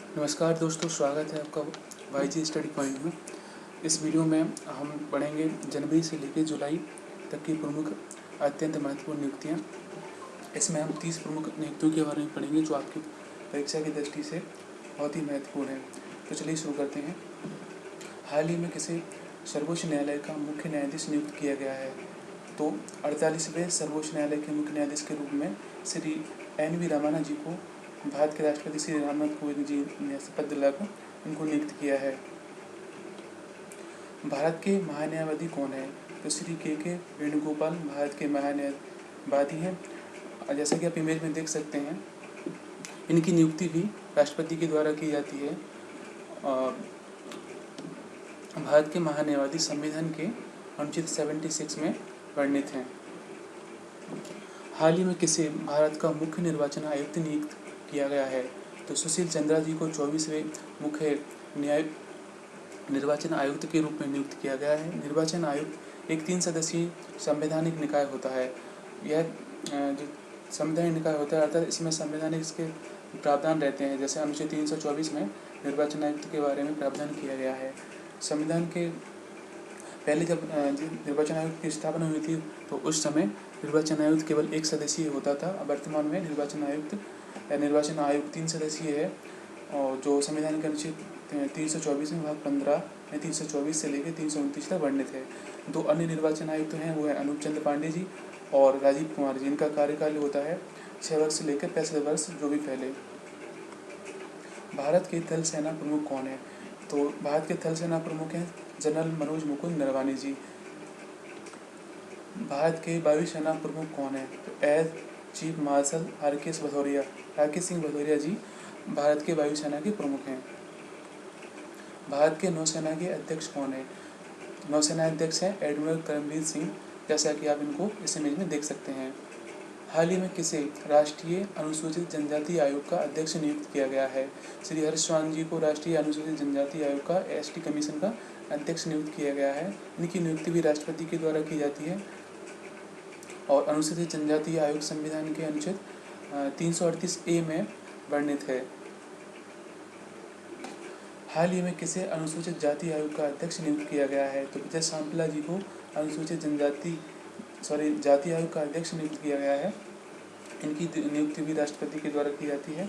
नमस्कार दोस्तों, स्वागत है आपका वाईजी स्टडी पॉइंट में। इस वीडियो में हम पढ़ेंगे जनवरी से लेकर जुलाई तक की प्रमुख अत्यंत महत्वपूर्ण नियुक्तियाँ। इसमें हम 30 प्रमुख नियुक्तियों के बारे में पढ़ेंगे जो आपकी परीक्षा की दृष्टि से बहुत ही महत्वपूर्ण है। तो चलिए शुरू करते हैं। हाल ही में किसी सर्वोच्च न्यायालय का मुख्य न्यायाधीश नियुक्त किया गया है। तो 48वें सर्वोच्च न्यायालय के मुख्य न्यायाधीश के रूप में श्री NV रामाना जी को भारत के राष्ट्रपति श्री रामनाथ कोविंद जी ने शपथ दिलाकर उनको नियुक्त किया है। भारत के महान्यायवादी कौन है? तो श्री के वेणुगोपाल भारत के महान्यायवादी हैं। जैसा कि आप इमेज में देख सकते हैं, इनकी नियुक्ति भी राष्ट्रपति के द्वारा की जाती है। भारत के महान्यायवादी संविधान के अनुच्छेद 76 में वर्णित हैं। हाल ही में किसे भारत का मुख्य निर्वाचन आयुक्त नियुक्त किया गया है? तो सुशील चंद्रा जी को 24वें मुख्य निर्वाचन आयुक्त के रूप में नियुक्त किया गया है। निर्वाचन आयुक्त एक 3 सदस्यीय संवैधानिक निकाय होता है। यह जो संवैधानिक निकाय होता है, अर्थात इसमें संवैधानिक इसके प्रावधान रहते हैं। जैसे अनुच्छेद 324 में निर्वाचन आयुक्त के बारे में प्रावधान किया गया है। संविधान के पहले जब निर्वाचन आयोग की स्थापना हुई थी तो उस समय निर्वाचन आयुक्त केवल 1 सदस्यीय होता था। वर्तमान में निर्वाचन आयोग 3 सदस्यीय है, और जो संविधान के अनुच्छेद 324 में भाग 15 में 324 से लेकर 329 तक वर्णित है। 2 अन्य निर्वाचन आयुक्त हैं, वो है अनूप चंद्र पांडे जी और राजीव कुमार जी। इनका कार्यकाल होता है 6 वर्ष से लेकर 65 वर्ष, जो भी फैले। भारत के थल सेना प्रमुख कौन है? तो भारत के थल सेना प्रमुख हैं जनरल मनोज मुकुंद नरवाने जी। भारत के वायु सेना प्रमुख कौन है? तो air chief marshal Rakesh Singh Bhadauria ji Bharat के वायुसेना के प्रमुख हैं। भारत के नौसेना के अध्यक्ष कौन है? नौसेना अध्यक्ष हैं एडमिरल करमबीर सिंह, जैसा कि आप इनको इस इमेज में देख सकते हैं। हाल ही में किसे राष्ट्रीय अनुसूचित जनजाति आयोग का अध्यक्ष नियुक्त किया गया है? श्री हर्ष चौहान जी को राष्ट्रीय अनुसूचित जनजाति आयोग का ST कमीशन का अध्यक्ष नियुक्त किया गया है। इनकी नियुक्ति भी राष्ट्रपति के द्वारा की जाती है और अनुसूचित जनजाति आयोग संविधान के अनुच्छेद 338A में वर्णित है। हाल ही में किसे अनुसूचित जाति आयोग का अध्यक्ष नियुक्त किया गया है? तो विजय सांपला जी को अनुसूचित जाति आयोग का अध्यक्ष नियुक्त किया गया है। इनकी नियुक्ति भी राष्ट्रपति के द्वारा की जाती है।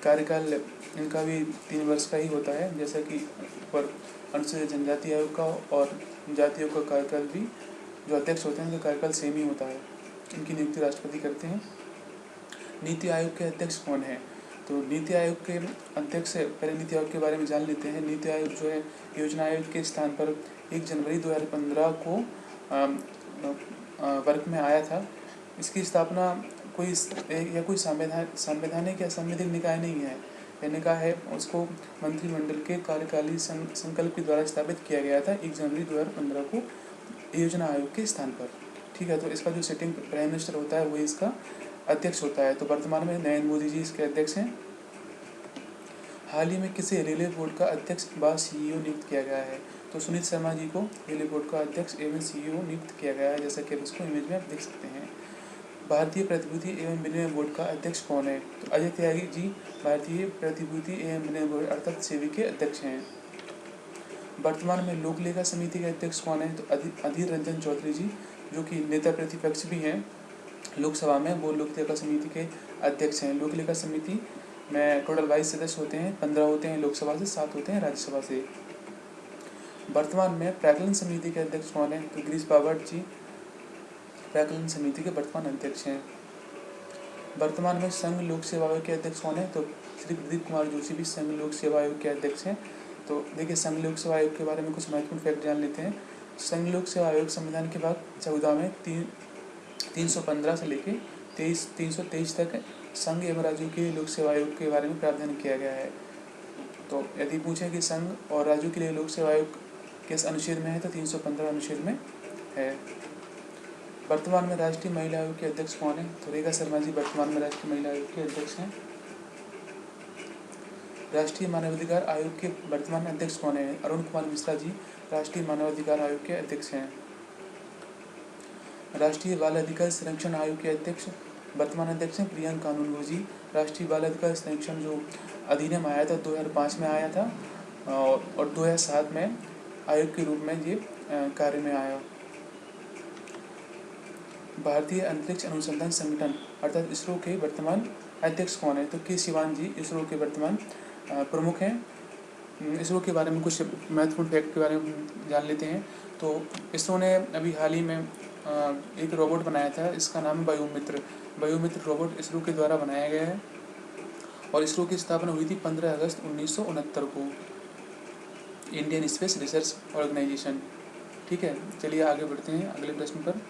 कार्यकाल इनका भी 3 वर्ष का ही होता है, जैसा कि पर अनुसूचित जनजाति आयोग का और जाति आयोग का कार्यकाल भी, जो अध्यक्ष होते हैं उनका कार्यकाल सेम ही होता है। इनकी नियुक्ति राष्ट्रपति करते हैं। नीति आयोग के अध्यक्ष कौन है? तो नीति आयोग के अध्यक्ष, पहले नीति आयोग के बारे में जान लेते हैं। नीति आयोग जो है योजना आयोग के स्थान पर 1 जनवरी 2015 को वर्क में आया था। इसकी स्थापना कोई संवैधानिक या संवैधानिक निकाय नहीं है। यह निकाय है उसको मंत्रिमंडल के कार्यकाली संकल्प के द्वारा स्थापित किया गया था 1 जनवरी 2015 को योजना आयोग के स्थान पर। ठीक है, तो इसका जो सिटिंग प्राइम मिनिस्टर होता है वही इसका अध्यक्ष होता है। तो वर्तमान में नरेंद्र मोदी जी इसके अध्यक्ष हैं। हाल ही में किसे रेलवे बोर्ड का अध्यक्ष व CEO नियुक्त किया गया है? तो सुनीत शर्मा जी को रेलवे बोर्ड का अध्यक्ष एवं CEO नियुक्त किया गया है, जैसा कि आप इसको इमेज में आप देख सकते हैं। भारतीय प्रतिभूति एवं विनिमय बोर्ड का अध्यक्ष कौन है? तो अजय त्यागी जी भारतीय प्रतिभूति एवं विनिमय बोर्ड अर्थात सेबी के अध्यक्ष हैं। वर्तमान में लोक लेखा समिति के अध्यक्ष कौन है? तो अधीर रंजन चौधरी जी, जो कि नेता प्रतिपक्ष भी हैं लोकसभा में, वो लोक लेखा समिति के अध्यक्ष हैं। लोक लेखा समिति में टोटल 22 सदस्य होते हैं, 15 होते हैं लोकसभा से, 7 होते हैं राज्यसभा से। वर्तमान में प्राक्कलन समिति के अध्यक्ष कौन है? तो गिरीश बापट जी प्राक्कलन समिति के वर्तमान अध्यक्ष हैं। वर्तमान में संघ लोक सेवा आयोग के अध्यक्ष कौन है? तो श्री प्रदीप कुमार जोशी भी संघ लोक सेवा आयोग के अध्यक्ष हैं। तो देखिए, संघ लोक सेवा आयोग के बारे में कुछ महत्वपूर्ण फैक्ट जान लेते हैं। संघ लोक सेवा आयोग संविधान के भाग 14 में 315 से लेकर 323 तक संघ एवं राज्यों के लोक सेवा आयोग के बारे में प्रावधान किया गया है। तो यदि पूछें कि संघ और राज्यों के लिए लोक सेवा आयोग किस अनुच्छेद में है, तो 315 अनुच्छेद में है। वर्तमान में राष्ट्रीय महिला आयोग के अध्यक्ष कौन है? तो रेखा शर्मा जी वर्तमान में राष्ट्रीय महिला आयोग के अध्यक्ष हैं। राष्ट्रीय मानवाधिकार आयोग के वर्तमान अध्यक्ष कौन है? अरुण कुमार मिश्रा जी राष्ट्रीय मानवाधिकार आयोग के अध्यक्ष हैं। राष्ट्रीय बाल अधिकार संरक्षण आयोग के अध्यक्ष वर्तमान अध्यक्ष हैं प्रियंका कानूनगो जी राष्ट्रीय बाल अधिकार संरक्षण जो अधिनियम आया था 2005 में आया था, और 2007 में आयोग के रूप में ये कार्य में आया। भारतीय अंतरिक्ष अनुसंधान संगठन अर्थात इसरो के वर्तमान अध्यक्ष कौन है? तो के सिवान जी इसरो के वर्तमान प्रमुख हैं। इसरो के बारे में कुछ महत्वपूर्ण फैक्ट के बारे में जान लेते हैं। तो इसरो ने अभी हाल ही में एक रोबोट बनाया था, इसका नाम वायुमित्र। वायुमित्र रोबोट इसरो के द्वारा बनाया गया है और इसरो की स्थापना हुई थी 15 अगस्त 1969 को, इंडियन स्पेस रिसर्च ऑर्गेनाइजेशन। ठीक है, चलिए आगे बढ़ते हैं अगले प्रश्न पर।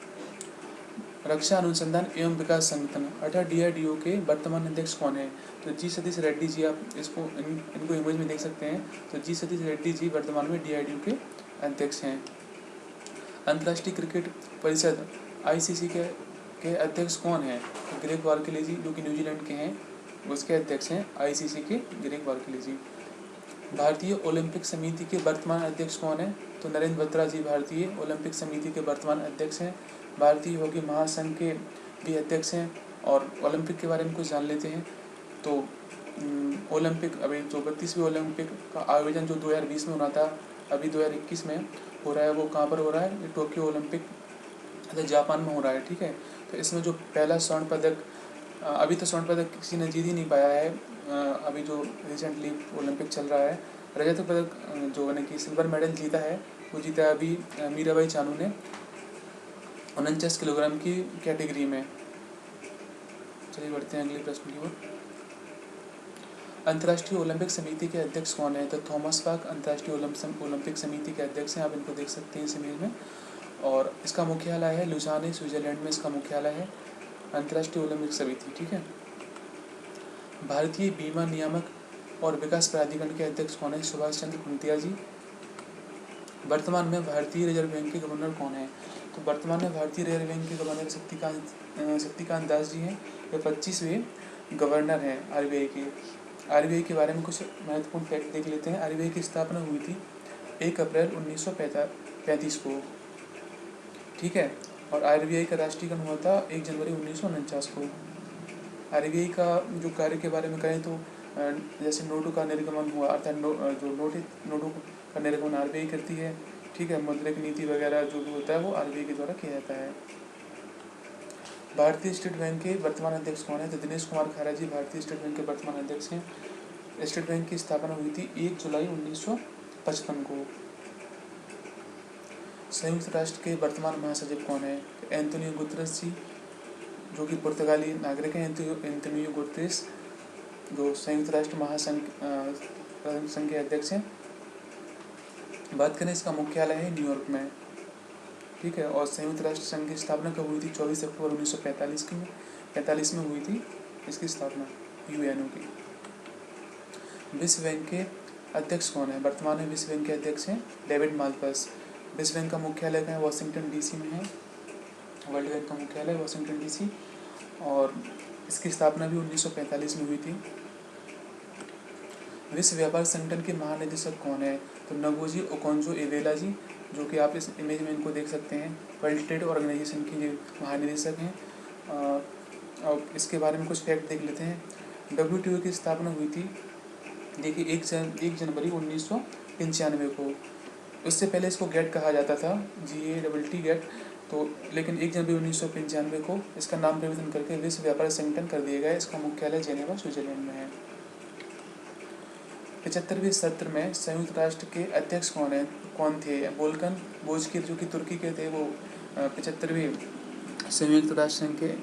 रक्षा अनुसंधान एवं विकास संगठन अर्थात DRDO के वर्तमान अध्यक्ष कौन है? तो जी सतीश रेड्डी जी, आप इनको इमेज में देख सकते हैं। तो जी सतीश रेड्डी जी वर्तमान में DRDO के अध्यक्ष हैं। अंतर्राष्ट्रीय क्रिकेट परिषद ICC के अध्यक्ष कौन है? तो ग्रेग बार्कले जी, जो कि न्यूजीलैंड के हैं, उसके अध्यक्ष हैं ICC के ग्रेग बार्कले जी। भारतीय ओलंपिक समिति के वर्तमान अध्यक्ष कौन है? तो नरेंद्र बत्रा जी भारतीय ओलंपिक समिति के वर्तमान अध्यक्ष हैं। भारतीय हॉकी महासंघ के भी अध्यक्ष हैं। और ओलंपिक के बारे में कुछ जान लेते हैं। तो ओलंपिक अभी जो 32वें ओलंपिक का आयोजन जो 2020 में होना था, अभी 2021 में हो रहा है। वो कहाँ पर हो रहा है? टोक्यो ओलंपिक जापान में हो रहा है। ठीक है, तो इसमें जो पहला स्वर्ण पदक, अभी तो स्वर्ण पदक किसी ने जीत ही नहीं पाया है। अभी जो रिसेंटली ओलंपिक चल रहा है, रजत पदक जो यानी कि सिल्वर मेडल जीता है, वो जीता है अभी मीराबाई चानू ने 49 किलोग्राम की कैटेगरी में। चलिए बढ़ते हैं अगले प्रश्न की ओर। अंतर्राष्ट्रीय ओलंपिक समिति के अध्यक्ष कौन है? तो थॉमस बाक अंतर्राष्ट्रीय ओलंपिक समिति के अध्यक्ष हैं। आप इनको देख सकते हैं इस इमेज में। और इसका मुख्यालय है लुसाने, स्विट्जरलैंड में इसका मुख्यालय है, अंतर्राष्ट्रीय ओलंपिक समिति। ठीक है। भारतीय बीमा नियामक और विकास प्राधिकरण के अध्यक्ष कौन है? सुभाष चंद्र खुंटिया जी। वर्तमान में भारतीय रिजर्व बैंक के गवर्नर कौन है? तो वर्तमान में भारतीय रिजर्व बैंक के गवर्नर शक्तिकांत दास जी हैं। ये 25वें गवर्नर हैं RBI के। RBI के बारे में कुछ महत्वपूर्ण फैक्ट देख लेते हैं। RBI की स्थापना हुई थी 1 अप्रैल 1935 को। ठीक है, और RBI का राष्ट्रीयकरण हुआ था 1 जनवरी 1949 को। RBI का जो कार्य के बारे में कहें तो जैसे नोटों का निर्गमन हुआ, अर्थात जो नोटों का निर्गमन RBI करती है। ठीक है, मौद्रिक नीति वगैरह जो भी होता है वो RBI के द्वारा किया जाता है। भारतीय स्टेट बैंक के वर्तमान अध्यक्ष कौन है? तो दिनेश कुमार खारा जी भारतीय स्टेट बैंक के वर्तमान अध्यक्ष हैं। स्टेट बैंक की स्थापना हुई थी 1 जुलाई 1955 को। संयुक्त राष्ट्र के वर्तमान महासचिव कौन है? एंटोनियो गुतरस जी, जो कि पुर्तगाली नागरिक हैं। एंटोनियो गुतरस जो संयुक्त राष्ट्र महासंघ के अध्यक्ष हैं। बात करें इसका मुख्यालय है न्यूयॉर्क में। ठीक है, और संयुक्त राष्ट्र संघ की स्थापना कब हुई थी? 24 अक्टूबर 1945 में हुई थी इसकी स्थापना, UNO की। विश्व बैंक के अध्यक्ष कौन है? वर्तमान में विश्व बैंक के अध्यक्ष हैं डेविड माल्पस। विश्व बैंक का मुख्यालय कहाँ है? वाशिंगटन DC में है। वर्ल्ड बैंक का मुख्यालय वाशिंगटन DC, और इसकी स्थापना भी 1945 में हुई थी। विश्व व्यापार संगठन के महानिदेशक कौन है? तो नगोजी ओकोंजो-इवेला जी, जो कि आप इस इमेज में इनको देख सकते हैं, वर्ल्ड ट्रेड ऑर्गेनाइजेशन के महानिदेशक हैं। और इसके बारे में कुछ फैक्ट देख लेते हैं। WTO की स्थापना हुई थी देखिए 1 जनवरी 1995 को। उससे पहले इसको गेट कहा जाता था, GATT गेट। तो लेकिन 1 जनवरी 1995 को इसका नाम परिवर्तन करके विश्व व्यापार संगठन कर दिया गया। इसका मुख्यालय जेनेवा, स्विट्जरलैंड में है। 75वें सत्र में संयुक्त राष्ट्र के अध्यक्ष कौन थे? वोल्कन बोजकिर, जो कि तुर्की के थे, वो 75वें संयुक्त राष्ट्र संघ के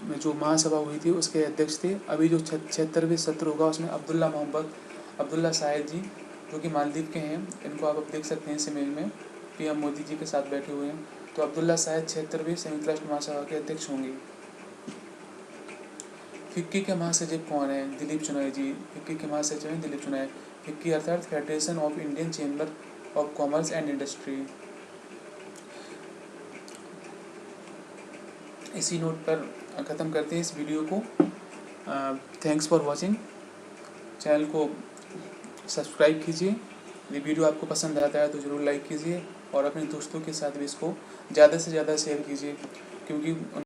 में जो महासभा हुई थी उसके अध्यक्ष थे। अभी जो 76वें सत्र होगा उसमें अब्दुल्ला शाहिद जी, जो कि मालदीव के हैं, इनको आप देख सकते हैं इस इमेज में, PM मोदी जी के साथ बैठे हुए हैं। तो अब्दुल्ला शाहिद 76वें संयुक्त राष्ट्र महासभा के अध्यक्ष होंगे। फिक्की के महासचिव कौन है? दिलीप चुनाय जी फिक्की के महासचिव हैं, दिलीप चुनाय। फिक्की अर्थात federation of Indian chamber of commerce and industry. इसी नोट पर ख़त्म करते हैं इस वीडियो को। Thanks for watching. चैनल को सब्सक्राइब कीजिए। ये वीडियो आपको पसंद आता है तो ज़रूर लाइक कीजिए और अपने दोस्तों के साथ भी इसको ज़्यादा से ज़्यादा शेयर कीजिए, क्योंकि